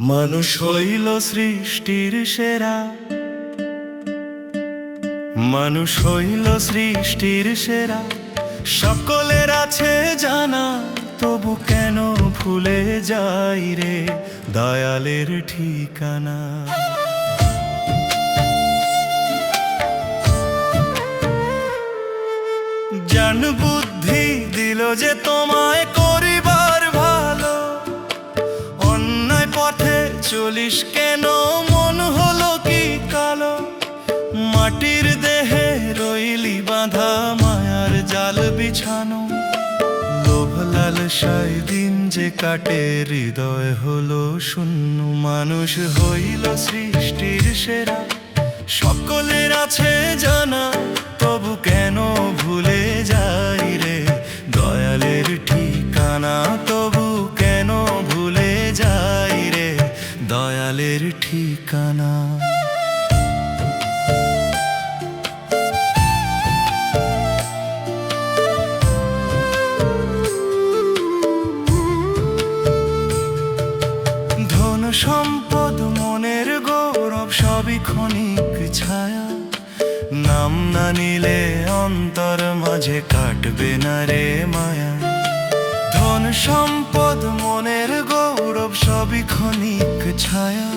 মানুষ হইল সৃষ্টির সেরা, মানুষ হইল সৃষ্টির সেরা। সকলের আছে জানা, তবু কেন ভুলে যাই রে দয়ালের ঠিকানা। জ্ঞান বুদ্ধি দিল যে তোমায় করিবার ভালো, অন্যায় পথে চলিস কেন মন হলো কি কালো। মাটির দেহে রইলি বাঁধা মায়ার জাল বিছানো, লোভ লালসায় দিন যে কাটে হৃদয় হলো শূন্য। মানুষ হইল সৃষ্টির সেরা, সকলের আছে জানা, তবু কেন ভুলে যাই রে দয়ালের ঠিকানা। তবু কেন ভুলে যাই রে দয়ালের ঠিকানা। ধন সম্পদ মনের গৌরব সবই ক্ষণিক ছায়া, নাম না নিলে অন্তর মাঝে কাটবে না রে মায়া। ধন সম্পদ মনের গৌরব সবই ক্ষণিক ছায়া,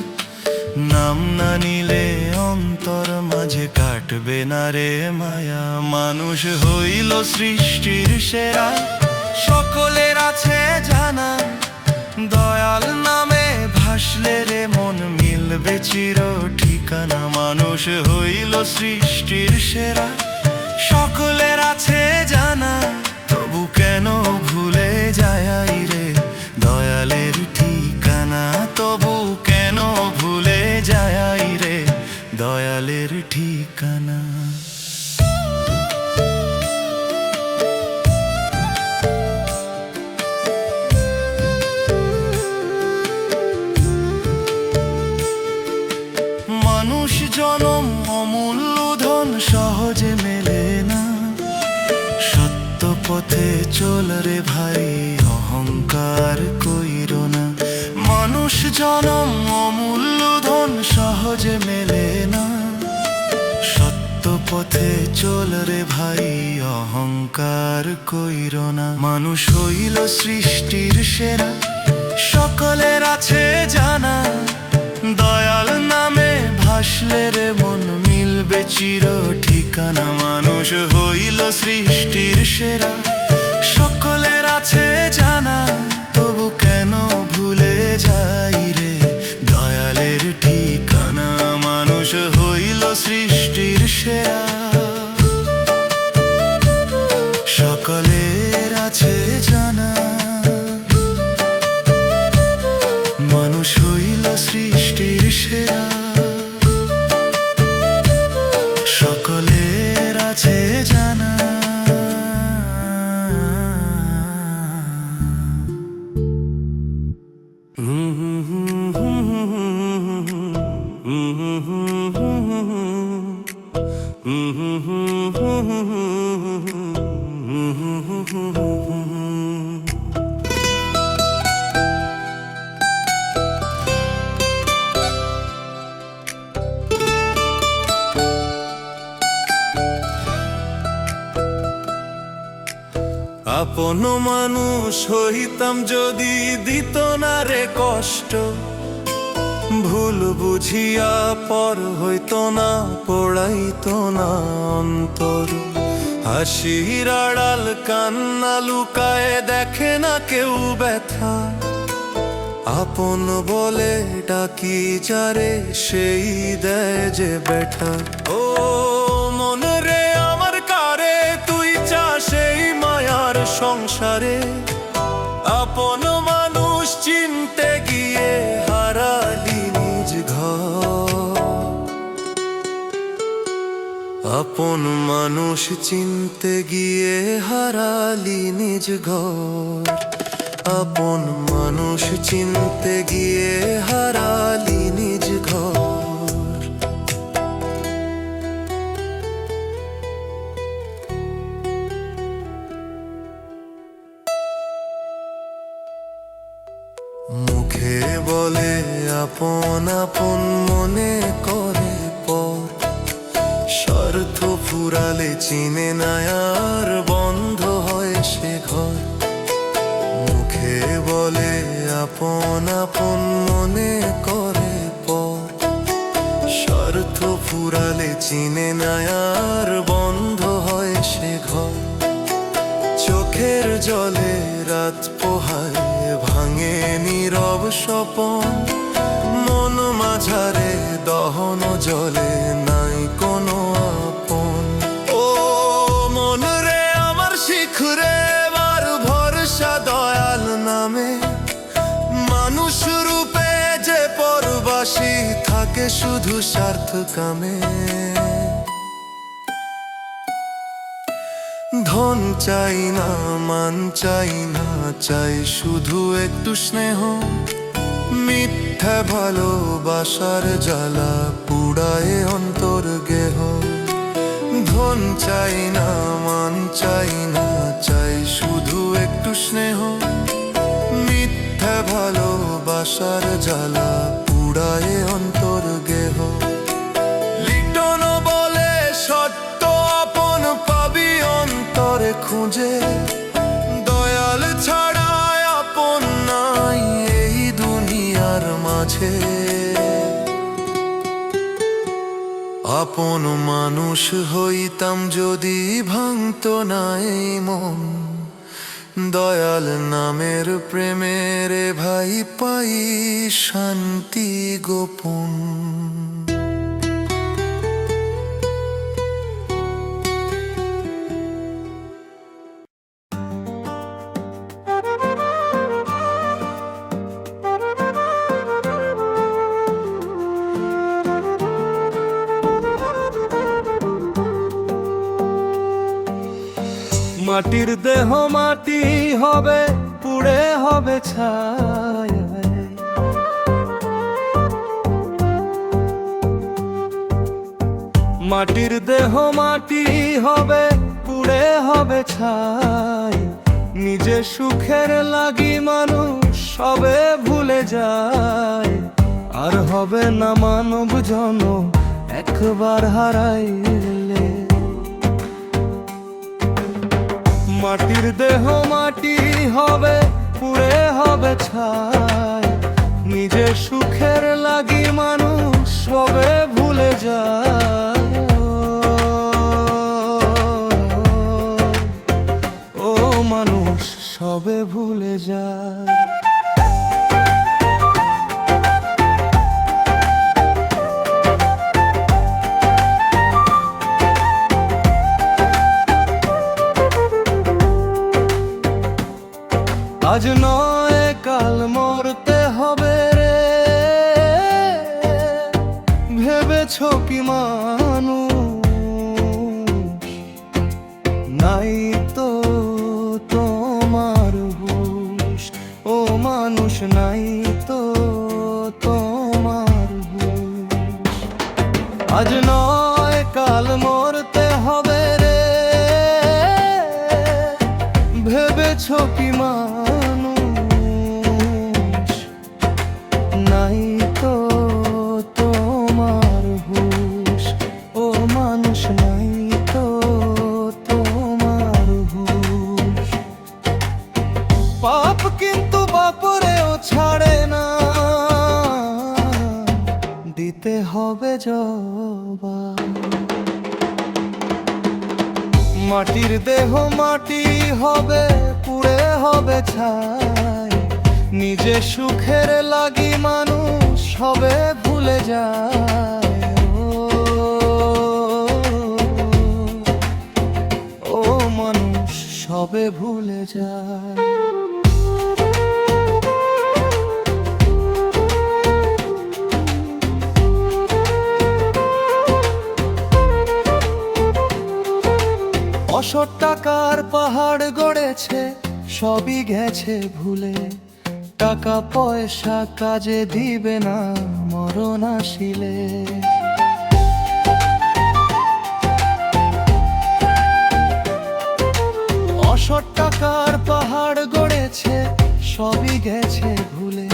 নাম না নিলে অন্তর মাঝে কাটবে না রে মায়া। মানুষ হইল সৃষ্টির সেরা, সকলের আছে জানা, দয়াল নামে ভাসলে রে মন মিলবে চির ঠিকানা। মানুষ হইল সৃষ্টির সেরা, সকলের আছে জানা, তবু কেন ভুলে যাই রে দয়ালের ঠিকানা। তবু কেন ভুলে যাই রে দয়ালের ঠিকানা। মানুষ জনম অমূল্য ধন সহজে মেলে না, সত্য পথে চল রে ভাই অহংকার কইরো না। মানুষ জনম অমূল্য ধন সহজে মেলে না, সত্য পথে চল রে ভাই অহংকার কইরো না। মানুষ হইল সৃষ্টির সেরা, সকলের আছে জানা, দয়াল নামে ভাসলে রে মন মিলবে চির ঠিকানা। মানুষ হইল সৃষ্টির সেরা, সকলের আছে জানা, তবু কেন ভুলে যাই রে দয়ালের ঠিকানা। মানুষ হইল সৃষ্টির সেরা, সকলের আছে জানা, মানুষ হইল সৃষ্টির সেরা, সকলের আছে জানা। আপন মানুষ হইতাম যদি দিত না রে কষ্ট, ভুল বুঝিয়া পর হইতো না পোড়াইতো না অন্তর। হাসির আড়াল কান্না লুকায় দেখে না কেউ ব্যথা, আপন বলে ডাকি যারে সেই দেয় যে ব্যথা। ও মন রে আমার কারে তুই চাস সেই মায়ার সংসারে, আপন মানুষ চিনতে গিয়ে হারালি নিজ ঘর। আপন মানুষ চিনতে গিয়ে হারালি নিজ ঘর। আপন মানুষ চিনতে গিয়ে হারালি নিজ ঘর। মুখে বলে আপন আপন, মনে করে পর। স্বার্থ ফুরালে চিনে না আর, বন্ধ হয় সে ঘর। মুখে বলে আপন আপন, মনে করে পর। স্বার্থ ফুরালে চিনে না আর, বন্ধ হয় সে ঘর। চোখের জলে রাত পোহায়, ভাঙে নীরব স্বপন। মন মাঝারে দহন জলে, নাই কোনো আপন। ও মন রে আমার, শিখরে বার ভরসা দয়াল নামে। মানুষ রূপে যে পরবাসী, থাকে শুধু স্বার্থ কামে। ধন চাই না, মান চাই না, চাই শুধু একটু স্নেহ। মিথ্যা ভালোবাসার জ্বালা, পুড়ায় অন্তর গেহ। ধন চাই না, মান চাই না, চাই শুধু একটু স্নেহ। মিথ্যা ভালোবাসার জ্বালা, পুড়ায় অন্তর গেহ। লিটন বলে সত্য আপন পাবি অন্তরে খুঁজে। দয়াল ছাড়া আপন নাই এই দুনিয়ার মাঝে। আপন মানুষ হইতাম যদি, ভাঙতো না এই মন। দয়াল নামের প্রেমের ভাই, পাই শান্তি গোপন। মাটির দেহ মাটি হবে, পুড়ে হবে ছাই। মাটির দেহ মাটি হবে, পুড়ে হবে ছাই। নিজে সুখের লাগি মানুষ সবে ভুলে যায়। আর হবে না মানব জনম একবার হারাইলে। মাটির দেহ মাটি হবে, পুড়ে হবে ছাই। নিজে সুখের লাগি মানুষ সবে ভুলে যায়। ও মানুষ সবে ভুলে যায়। আজ নয় কাল মরতে হবে রে, ভেবেছ কি মানুষ? নাই তো তোমার হুঁশ, ও মানুষ নাই তো তোমার হুঁশ। আজ নয় কাল মরতে হবে রে, ভেবেছ কি মানুষ? নাই তো তোমার হুঁশ, ও মানুষ নাই তো তোমার হুঁশ। পাপ কিন্তু বাপরেও ছাড়ে না, দিতে হবে জবাব। মাটির দেহ মাটি হবে, পুড়ে হবে ছাই। নিজে সুখের লাগি মানুষ সবে ভুলে যায়। ও মানুষ সবে ভুলে যায়। অসৎ টাকার পাহাড় গড়েছে, সবই গেছে ভুলে। টাকা পয়সা কাজে দিবে না মরণ আসিলে। অসৎ টাকার পাহাড় গড়েছে, সবই গেছে ভুলে।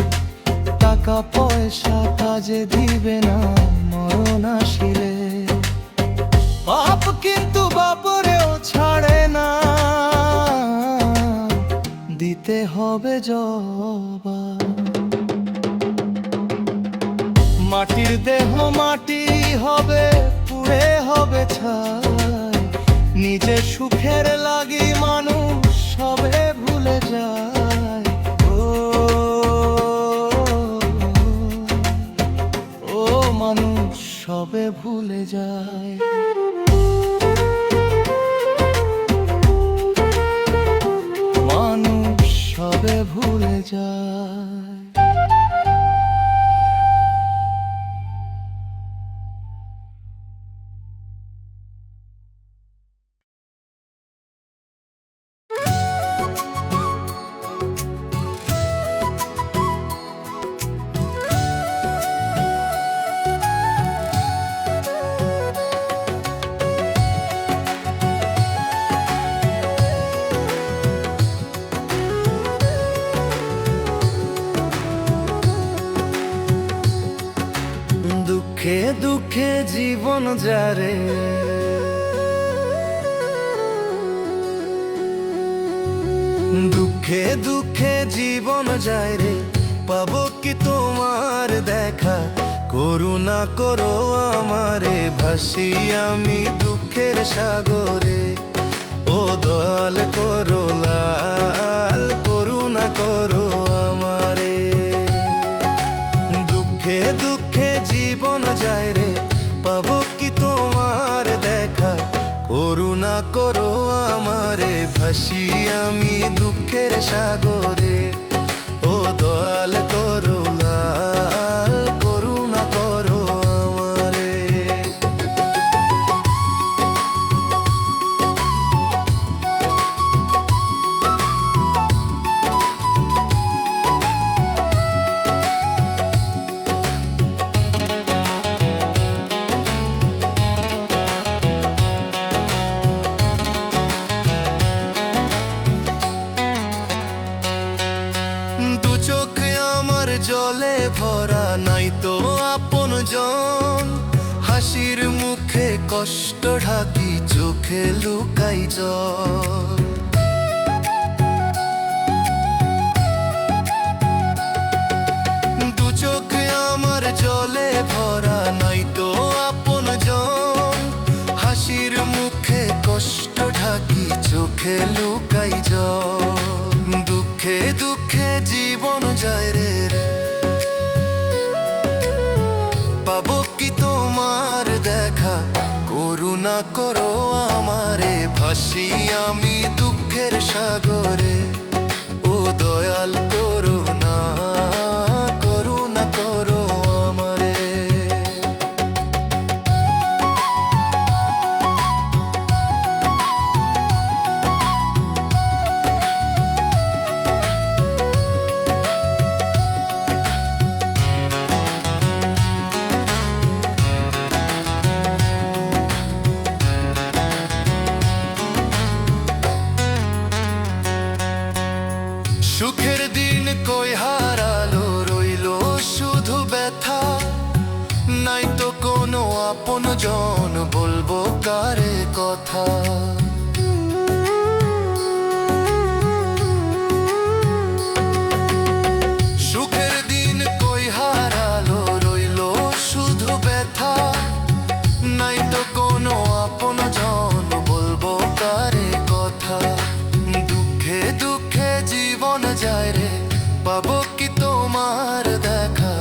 টাকা পয়সা কাজে দিবে না মরণ আসিলে। বাপ কিন্তু বাপরেও ছাড়ে না, দিতে হবে জবাব। মাটির দেহ মাটি হবে, পুড়ে হবে ছাই। নিজের সুখের লাগি মানুষ সবে ভুলে যায়। ও মানুষ সবে ভুলে যায়। মানুষ সবে ভুলে যায়। দুঃখে দুঃখে জীবন যারে, দুঃখে দুঃখে জীবন যায় রে। পাবো কি তোমার দেখা, করুণা করো আমারে। ভাসি আমি দুঃখের সাগরে, ও দয়াল করো লাল, করুণা করো আমারে। দুঃখে দুঃখে জীবন যায় রে, পাবো কি তোমার দেখা, করুণা করো আমারে। ভাসি আমি দুঃখের সাগরে, ও দয়াল করো লাল, করুণা করো আমারে। দু চোখ আমার জলে ভরা, নাই তো আপন জন। হাসির মুখে কষ্ট ঢাকি, চোখে লুকাই জল। দু চোখ আমার জলে ভরা, নাই তো আপন জন। হাসির মুখে কষ্ট ঢাকি, চোখে লুকাই জল। দুঃখে দুঃখে জীবন যায় রে, পাবো কি তোমার দেখা, করুণা করো আমারে। ভাসি আমি দুঃখের সাগরে, ও দয়াল করুণা, করুণা করো আমারে। সুখের দিন কই হারালো, রইলো শুধু ব্যথা। নাই তো কোনো আপন জন, বলবো কারে কথা। সুখের দিন কই হারালো, রইলো শুধু ব্যথা। নাই তো কোনো আপন জন, বলবো কারে কথা। দুঃখে দুঃখে জীবন যায় রে, পাবো কি তোমার দেখা,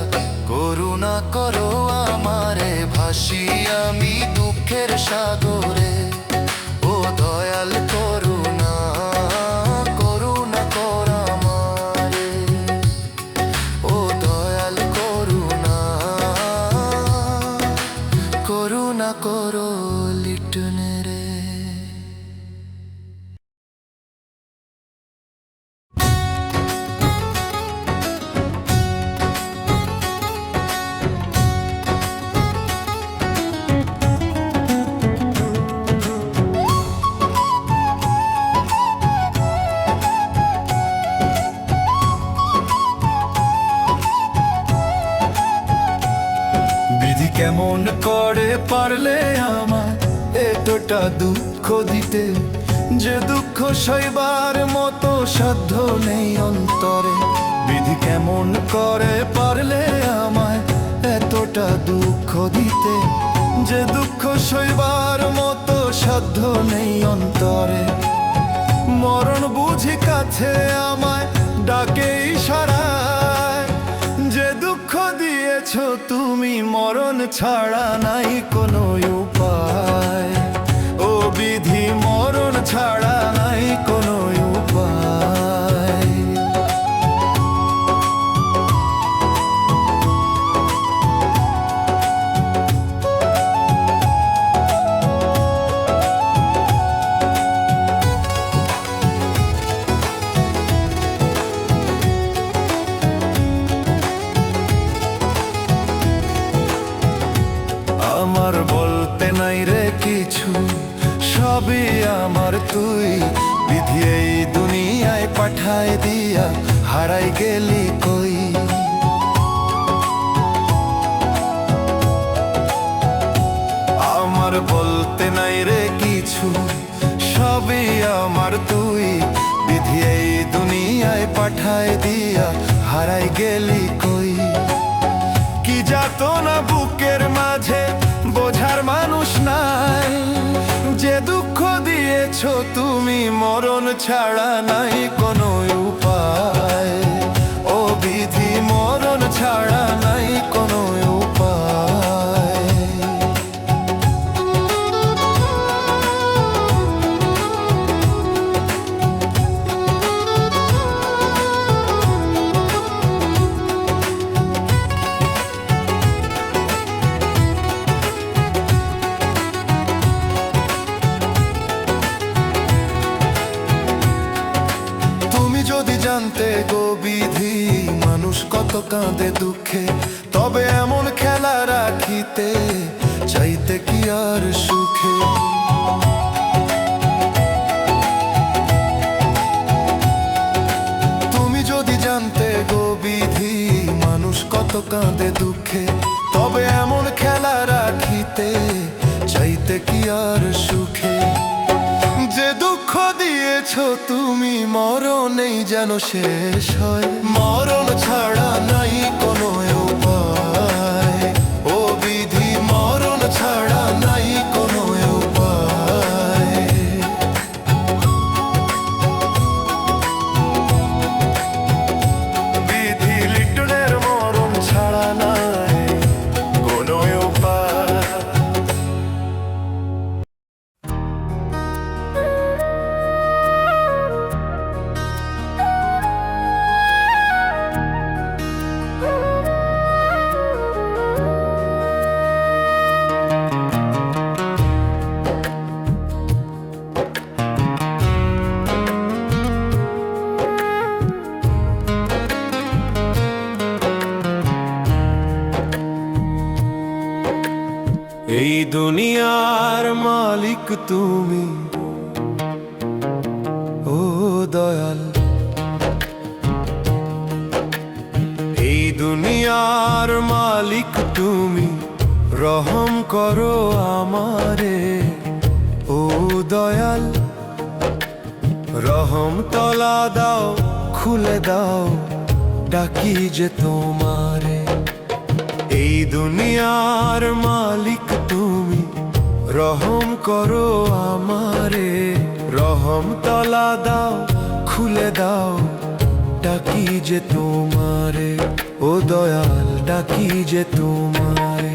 করুণা করো আমারে। ভাসি আমি দুঃখের সাগরে, ও দয়াল করুণা, করুণা করো আমারে। ও দয়াল করুণা, করুণা করো লিটনে রে। কেমন করে পারলে আমায় এতটা দুঃখ দিতে, যে দুঃখ সইবার মতো সাধ্য নেই অন্তরে। বিধি কেমন করে পারলে আমায় এতটা দুঃখ দিতে, যে দুঃখ সইবার মতো সাধ্য নেই অন্তরে। মরণ বুঝি কাছে আমায় ডাকে ইশারায়, যে দুঃখ দিয়েছ তুমি মরণ ছাড়া নাই কোনো উপায়। ও বিধি মরণ ছাড়া নাই কোনো উপায়। আমার বলতে নাই রে কিছু, সবই আমার তুই। বিধি এই দুনিয়ায় পাঠায় দিয়া হারাই গেলি কই। আমার বলতে নাই রে কিছু, সবই আমার তুই। বিধি এই দুনিয়ায় পাঠায় দিয়া হারাই গেলি কই। কি যাতনা বুকের মাঝে বোঝার মানুষ নাই, যে দুঃখ দিয়েছ তুমি মরণ ছাড়া নাই কোনো উপায়। ও বিধি মরণ ছাড়া নাই কোনো উপায়। যদি জানতে গো বিধি মানুষ কত কাঁদে দুঃখে, তবে এমন খেলা রাখিতে চাইতে কি আর সুখে। তুমি যদি জানতে গো বিধি মানুষ কত কাঁদে দুঃখে, তবে এমন খেলা রাখিতে চাইতে কি আর সুখে। যে দুঃখ দিয়েছ তুমি মরণেই যেন শেষ হয়, মরণ ছাড়া নাই কোনো উপায়। ও বিধি মরণ ছাড়া নাই কোনো উপায়। বিধি লিটনের মরণ ছাড়া নাই কোনো উপায়। এই দুনিয়ার মালিক তুমি, ও দয়াল। এই দুনিয়ার মালিক তুমি, রহম করো আমারে ও দয়াল। রহম তলা দাও খুলে দাও, ডাকি যে তোমারে। এই দুনিয়ার মালিক তুমি, রহম করো আমারে। রহম তলা দাও খুলে দাও, ডাকি যে তোমারে ও দয়াল, ডাকি যে তোমারে।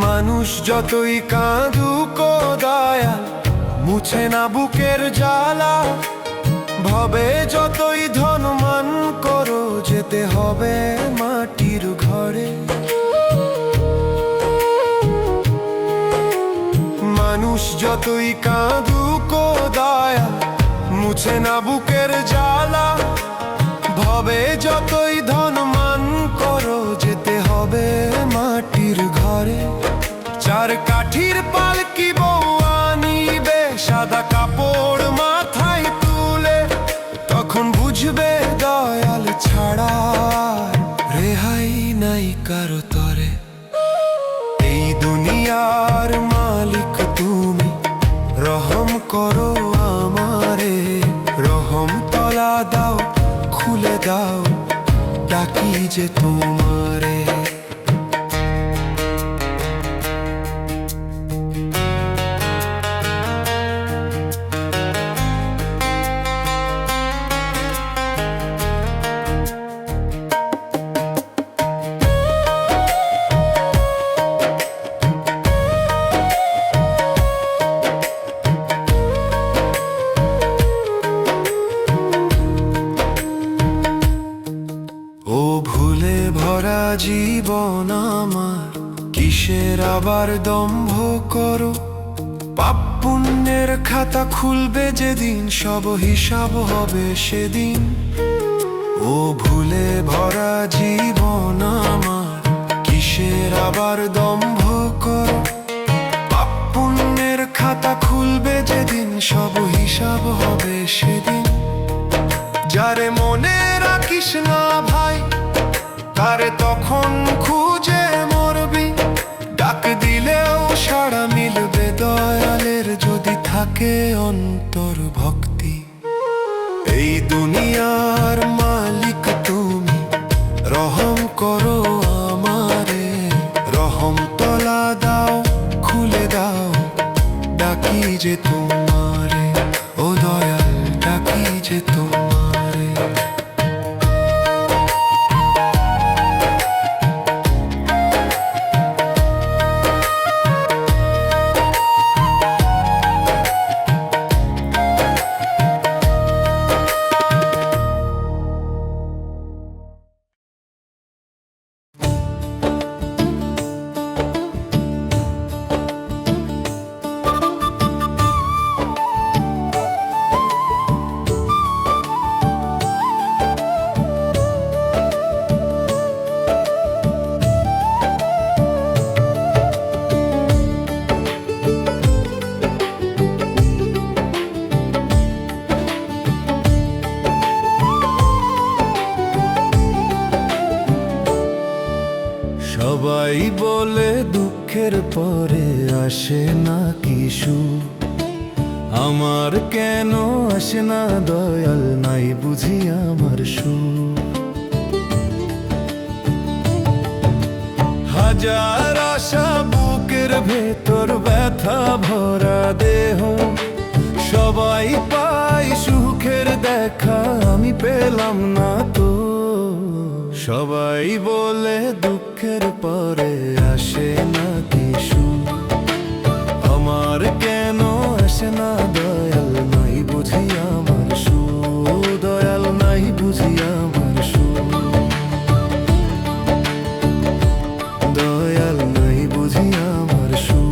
মানুষ যতই কাঁদুক দয়াল, মুছে না বুকের জ্বালা। ভবে যতই ধনমান করো, যেতে হবে মাটির ঘরে। যতই কাঁদুকো দয়া মুছে না বুকের জ্বালা, ভবে যতই ধনমান করো যেতে হবে মাটির ঘরে। চার কাঠির পালকি বউ আনিবে সাদা কাপড় মাথায় তুলে, তখন বুঝবে দয়াল ছাড়া রেহাই নাই কারো তরে। এই দুনিয়ার মালিক তুমি, রহম করো আমারে, রহম তলা দাও খুলে দাও, ডাকি যে তোমারে। ও ভুলে ভরা জীবন আমার, কিসের আবার দম্ভ করো? পাপ পুণ্যের খাতা খুলবে যেদিন, সব হিসাব হবে সেদিন। ও ভুলে ভরা জীবন আমার, কিসের আবার দম্ভ করো? পাপ পুণ্যের খাতা খুলবে যেদিন, সব হিসাব হবে সেদিন। যারে মনে রাখিস না ভাই, তারে তখন খুঁজে মরবি, ডাক দিলেও সাড়া মিলবে দয়ালের যদি থাকে অন্তর ভক্তি। এই দুনিয়ার মালিক তুমি, রহম করো আমারে, রহম তলা দাও খুলে দাও, ডাকি যে তোমারে, ও দয়াল ডাকি যে তোমারে। সবাই বলে দুঃখের পরে আসে না কি সুখ, আমার কেন আসে না দয়াল নাই বুঝি আমার সুখ। হাজার আশা বুকের ভেতর ব্যথা ভরা দেহ, সবাই পাই সুখের দেখা আমি পেলাম না তো। সবাই বলে দুঃখের পরে আসে না কি সুখ, আমার কেন আসে না দয়াল নাই বুঝি আমার সুখ, দয়াল নাই বুঝি আমার সুখ, দয়াল নাই বুঝি আমার সুখ।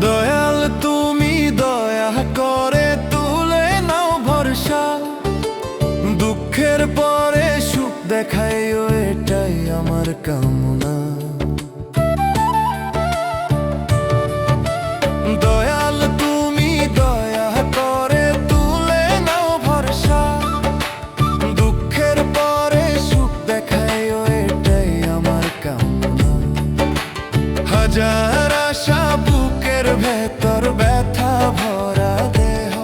দয়াল তুমি দয়া করে তুলে নাও ভরসা, দুঃখের পরে সুখ দেখাইও এটাই আমার কামনা। দয়াল তুমি দয়া করে তুলে নাও ভরসা, দুঃখের পরে সুখ দেখাইও এটাই আমার কামনা। হাজার আশা বুকের ভেতর ব্যথা ভরা দেহ,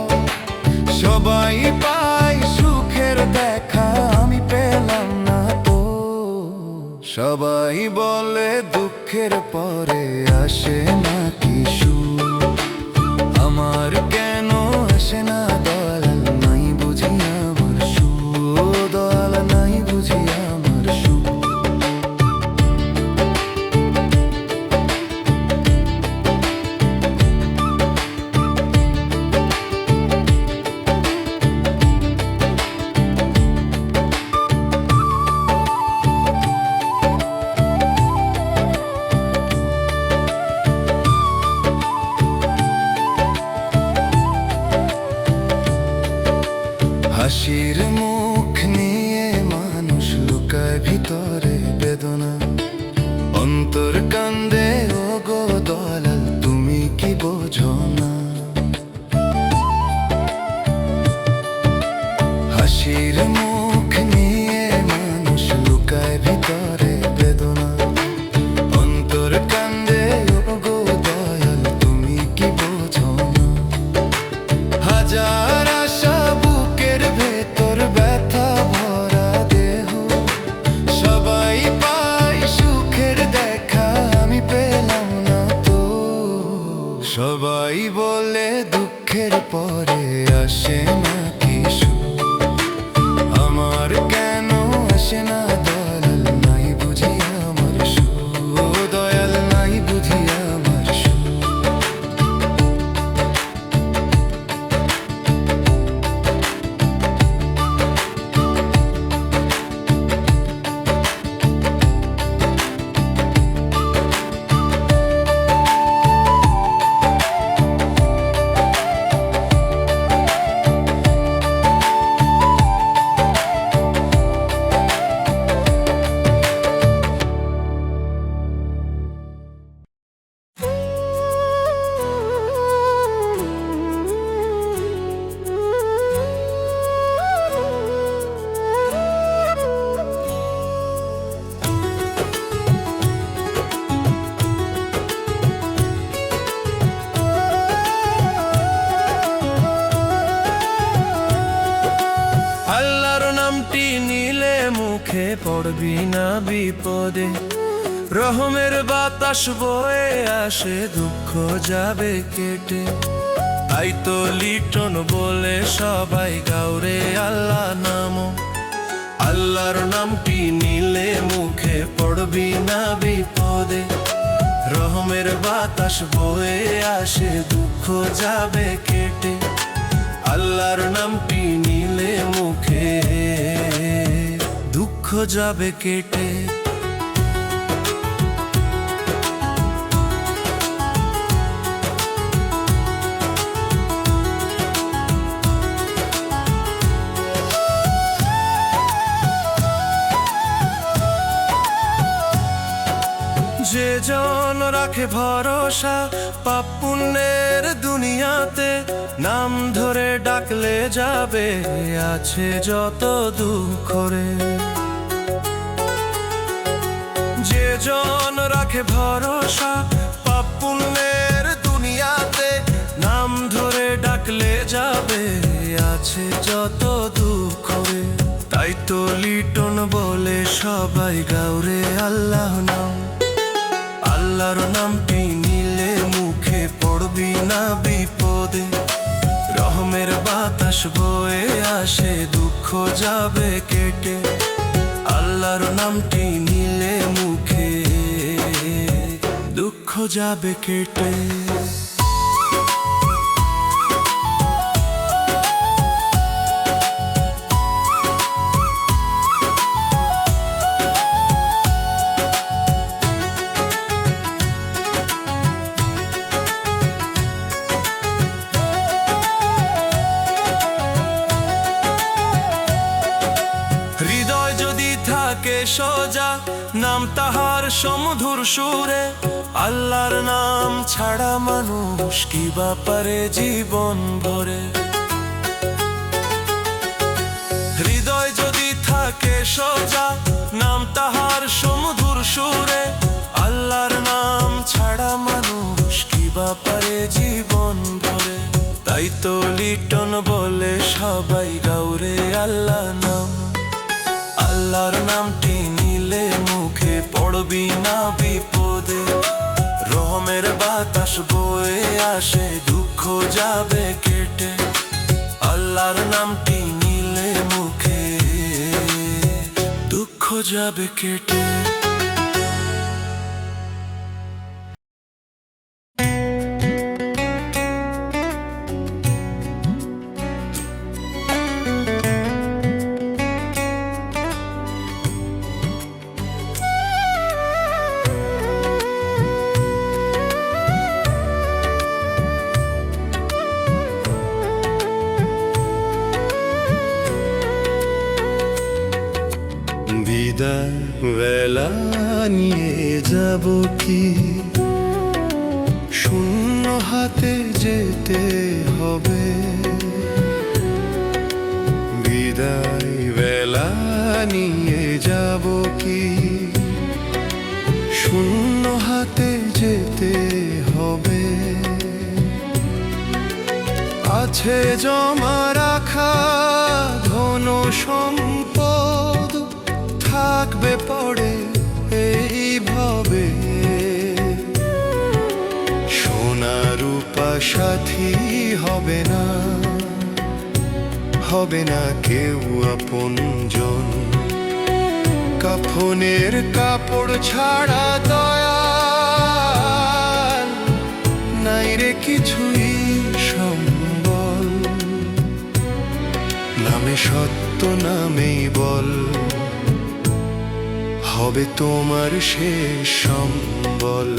সবাই পাই সুখের দেখা আমি পেলাম না তো। সবাই বলে দুঃখের পরে আসে না কি সুখ, আমার কেন আসে না দয়াল নাই বুঝি আমার সুখ, সবাই বলে দুঃখের পরে আসে নাকি সুখ, আমার কেন আসে না দয়াল, নাই বুঝি আমার সুখ, ও দয়াল নাই বুঝি আমার সুখ। আল্লাহর নামটি নিলে মুখে পড়বি না বিপদে, রহমের বাতাস বয়ে আসে দুঃখ যাবে কেটে। তাই তো লিটন বলে সবাই গাউরে আল্লাহ নাম, আল্লাহর নামটি নিলে মুখে পড়বি না বিপদে, রহমের বাতাস বয়ে আসে দুঃখ যাবে কেটে। আল্লাহর নামটি নিলে মুখে দুঃখ যাবে কেটে। যে জন রাখে ভরসা পাপ পুণ্যের দুনিয়াতে, নাম ধরে ডাকলে যাবে আছে যত দুঃখ রে। যে জন রাখে ভরসা পাপ পুণ্যের দুনিয়াতে, নাম ধরে ডাকলে যাবে আছে যত দুঃখ রে। তাই তো লিটন বলে সবাই গাউরে আল্লাহ নাম, আল্লাহর নামটি নিলে মুখে পড়বি না বিপদে, রহমের বাতাস বয়ে আসে দুঃখ যাবে কেটে। আল্লাহর নামটি নিলে মুখে দুঃখ যাবে কেটে। হৃদয় যদি থাকে সোজা, নাম তাহার সমধুর সুরে, আল্লাহর নাম ছাড়া মানুষ কি বা পারে জীবন ভরে। হৃদয় যদি থাকে সোজা, নাম তাহার সমধুর সুরে, আল্লাহর নাম ছাড়া মানুষ কি বা পারে জীবন ভরে। তাই তো লিটন বলে সবাই গাউরে আল্লাহ নাম, আল্লাহর নামটি নিলে মুখে পড়বি না বিপদে, রহমের বাতাস বয়ে আসে দুঃখ যাবে কেটে। আল্লাহর নামটি নিলে মুখে দুঃখ যাবে কেটে। বিদায় বেলা নিয়ে যাব কি, শূন্য হাতে যেতে হবে। বিদায় বেলা নিয়ে যাব কি, শূন্য হাতে যেতে হবে। আছে জমা রাখা ধন সম্পদ, থাকবে পড়ে এইভাবে। সোনার রূপা সাথী হবে না, হবে না কেউ আপনজন। কাফনের কাপড় ছাড়া দয়াল নাই রে কিছুই সম্বল। নামে সত্য নামেই বল হবে তোমার শেষ সম্বল।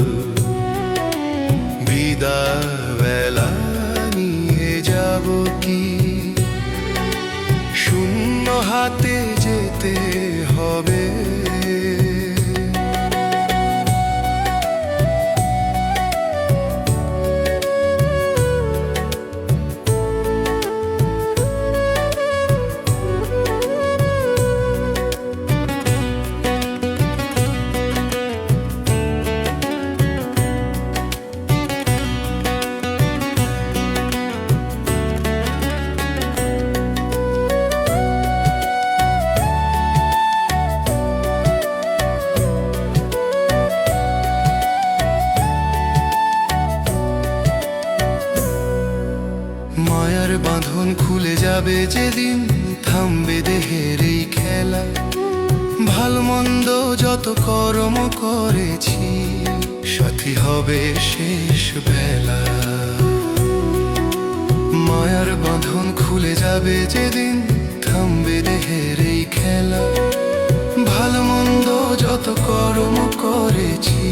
বিদায় বেলা নিয়ে যাব কি শূন্য হাতে যেতে হবে। মায়ার বাঁধন খুলে যাবে যেদিন, থামবে দেহের এই খেলা। ভালো মন্দ যত কর্ম করেছি সাথী হবে শেষ বেলা। মায়ার বাঁধন খুলে যাবে যেদিন, থামবে দেহের এই খেলা। ভালো মন্দ যত কর্ম করেছি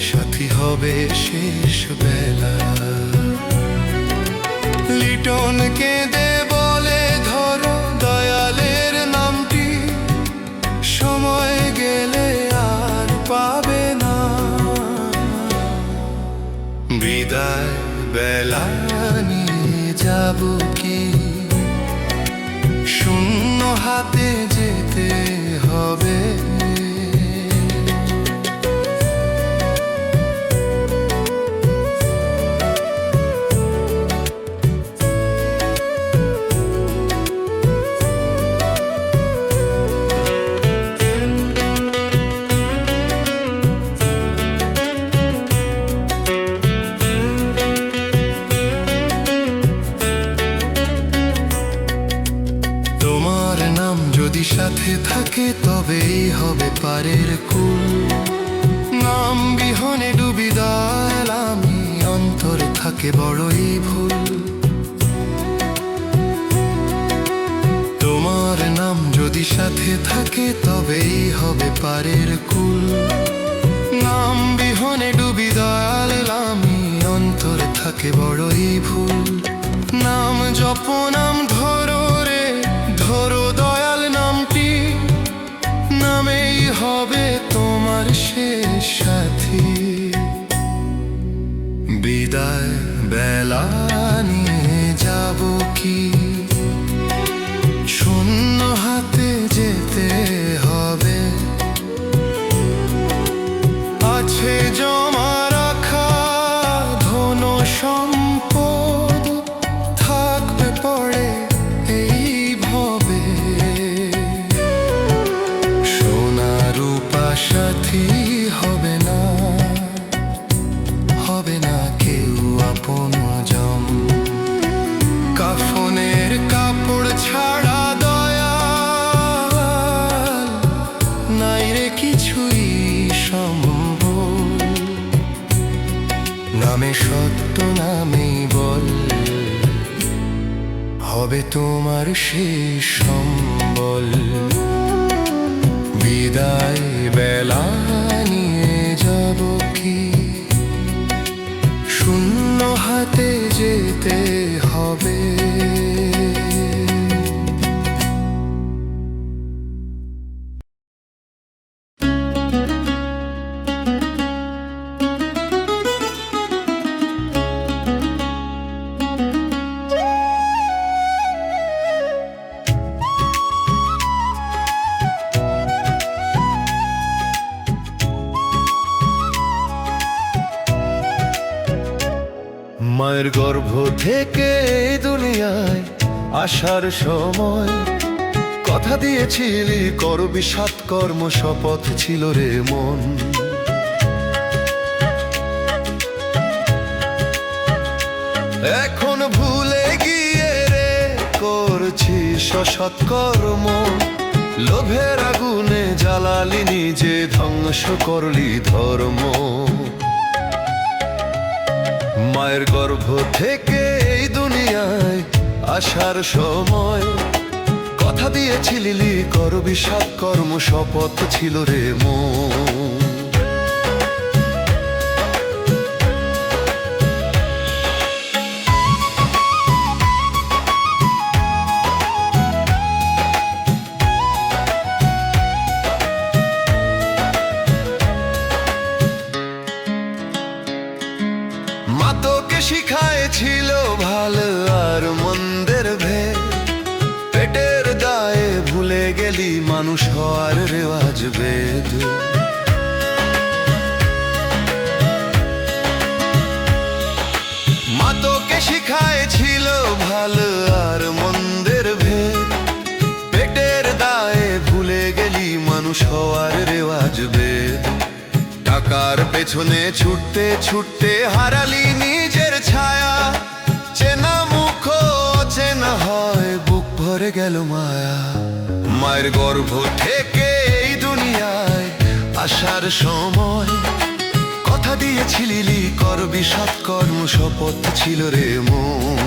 সাথী হবে শেষ বেলা। লিটন কেঁদে বলে ধরো দয়ালের নামটি, সময় গেলে আর পাবে না। বিদায় বেলা নিয়ে যাব কি শূন্য হাতে যেতে হবে। তোমার নাম যদি সাথে থাকে তবেই হবে পারের কুল। নাম বিহনে ডুবি দয়াল আমি, অন্তর থাকে বড়ই ভুল। তোমার নাম যদি সাথে থাকে তবেই হবে পারের কুল। নাম বিহনে ডুবি দয়াল আমি, অন্তর থাকে বড়ই ভুল। নাম জপ নাম ধরো রে ধরো দয়াল নামটি, নামেই হবে তোমার শেষ সাথী। বিদায় বেলা নিয়ে যাব কি শূন্য হাতে যেতে হবে। আছে জমা রাখা ধন সম্পদ, থাকবে পড়ে এই ভবে। সোনা রূপা সাথী হবে না, হবে না কেউ আপনজন। কাফনের কাপড় ছাড়া দয়াল নাই রে কিছুই সম্ভব। নামে সত্য নামেই বল হবে তোমার শেষ সম্বল। বিদায় বেলা নিয়ে যাব কি শূন্য হাতে যেতে হবে। মায়ের গর্ভ থেকে এই দুনিয়ায় আসার সময় কথা দিয়েছিলি করবি সৎকর্ম, শপথ ছিল রে মন। এখন ভুলে গিয়ে রে করছিস সৎকর্ম, লোভের আগুনে জ্বালালি নিজে, ধ্বংস করলি ধর্ম। মায়ের গর্ভ থেকে এই দুনিয়ায় আসার সময় কথা দিয়েছিলি করবি সৎকর্ম, শপথ ছিল রে মন। মা তোকে শিখাইছিল ভালো আর মন্দের ভেদ, পেটের দায়ে ভুলে গেলি মানুষ হওয়ার রেওয়াজ বেদ। মা তোকে শিখাইছিল ভালো আর মন্দের ভেদ, পেটের দায়ে ভুলে গেলি মানুষ হওয়ার রেওয়াজ বেদ। টাকার পেছনে ছুটতে ছুটতে হারালি নিজের ছায়া, চেনা মুখ চেনা হয়, বুক ভরে গেল মায়া। মায়ের গর্ভ থেকে এই দুনিয়ায় আসার সময় কথা দিয়েছিলি করবি সৎকর্ম, শপথ ছিল রে মন।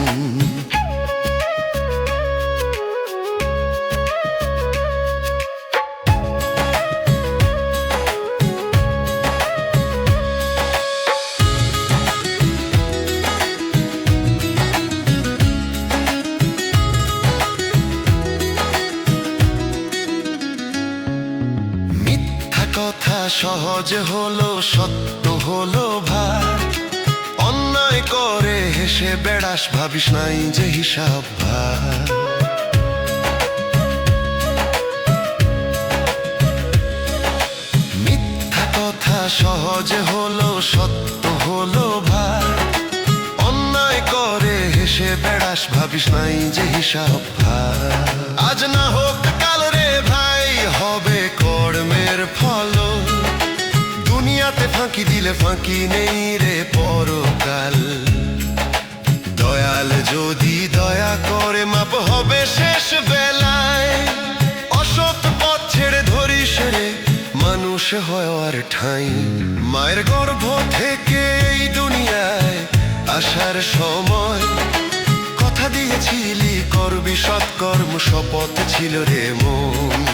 কথা সহজ হলো, সত্য হলো ভার, অন্যায় করে হেসে বেড়াস, ভাবিস নাই যে হিসাব ভার। মিথ্যা কথা সহজ হলো, সত্য হলো ভার, অন্যায় করে হেসে বেড়াস, ভাবিস নাই যে হিসাব ভার। আজ না হোক কাল রে ভাই হবে কর্মের ফল, দুনিয়াতে ফাঁকি দিলে ফাঁকি নেই রে পরকাল। দয়াল যদি দয়া করে মাপ হবে শেষ বেলায়, অসৎ পথ ছেড়ে ধরিস রে মানুষ হওয়ার ঠাঁই। মায়ের গর্ভ থেকে এই দুনিয়ায় আসার সময় কথা দিয়েছিলি করবি সৎকর্ম, শপথ ছিল রে মন।